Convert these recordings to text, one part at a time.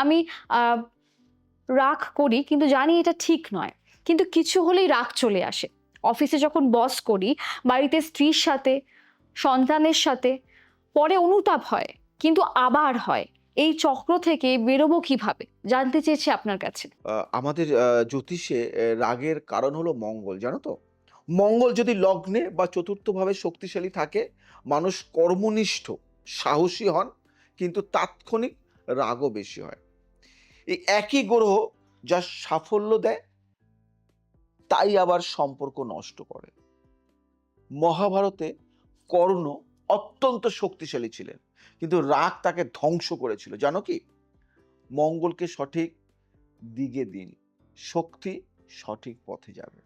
আমি আহ, রাগ করি কিন্তু জানি এটা ঠিক নয়, কিন্তু কিছু হলেই রাগ চলে আসে। অফিসে যখন বস করি, বাড়িতে স্ত্রীর সাথে, সন্তানের সাথে, পরে অনুতাপ হয়, কিন্তু আবার হয়। এই চক্র থেকে বেরোবো কিভাবে জানতে চেয়েছি আপনার কাছে। আমাদের জ্যোতিষে রাগের কারণ হলো মঙ্গল, জানো তো? মঙ্গল যদি লগ্নে বা চতুর্থভাবে শক্তিশালী থাকে, মানুষ কর্মনিষ্ঠ, সাহসী হন, কিন্তু তাৎক্ষণিক রাগও বেশি হয়। এই একই গ্রহ যা সাফল্য দেয়, তাই আবার সম্পর্ক নষ্ট করে। মহাভারতে কর্ণ অত্যন্ত শক্তিশালী ছিলেন, কিন্তু রাগ তাকে ধ্বংস করেছিল, জানো কি? মঙ্গলকে সঠিক দিকে দিন, শক্তি সঠিক পথে যাবে।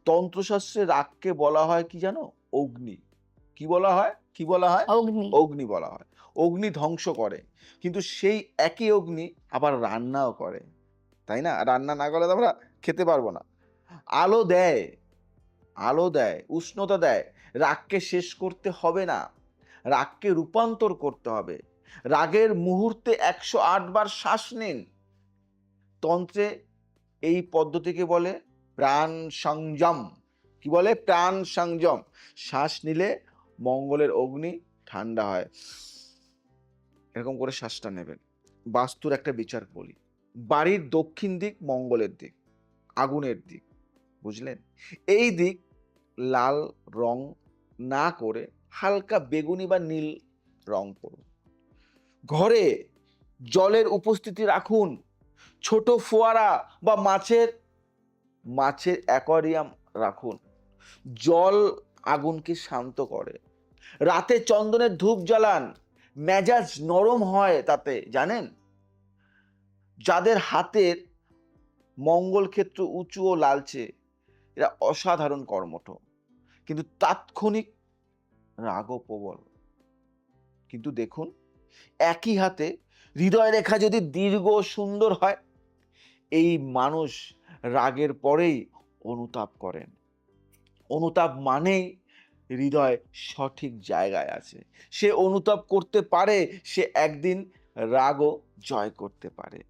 তন্ত্রশাস্ত্রে রাগকে বলা হয় কি জানো? অগ্নি। কি বলা হয়? কি বলা হয়? অগ্নি। অগ্নি বলা হয়। অগ্নি ধ্বংস করে, কিন্তু সেই একই অগ্নি আবার রান্নাও করে, তাই না? রান্না না করলে তো আমরা খেতে পারবো না। আলো দেয়, আলো দেয়, উষ্ণতা দেয়। রাগকে শেষ করতে হবে না, রাগকে রূপান্তর করতে হবে। রাগের মুহূর্তে ১০৮ বার শ্বাস নিন। তন্ত্রে এই পদ্ধতিকে বলে প্রাণ সংযম। কি বলে? প্রাণ সংযম। শ্বাস নিলে মঙ্গলের অগ্নি ঠান্ডা হয়। এরকম করে শ্বাসটা নেবেন। বাস্তুর একটা বিচার বলি। বাড়ির দক্ষিণ দিক মঙ্গলের দিক, আগুনের দিক, বুঝলেন? এই দিক লাল রং না করে হালকা বেগুনি বা নীল রং করুন। ঘরে জলের উপস্থিতি রাখুন। ছোট ফোয়ারা বা মাছের মাছের অ্যাকোয়ারিয়াম রাখুন। জল আগুনকে শান্ত করে। রাতে চন্দনের ধূপ জ্বালান, মেজাজ নরম হয় তাতে, জানেন? যাদের হাতের মঙ্গল ক্ষেত্র উঁচু ও লালচে, এরা অসাধারণ কর্মঠ, কিন্তু তাৎক্ষণিক রাগও প্রবল। কিন্তু দেখুন, একই হাতে হৃদয় রেখা যদি দীর্ঘ ও সুন্দর হয়, এই মানুষ রাগের পরেই অনুতাপ করেন। অনুতাপ মানেই হৃদয় সঠিক জায়গায় আছে। সে অনুতাপ করতে পারে, সে একদিন রাগও জয় করতে পারে।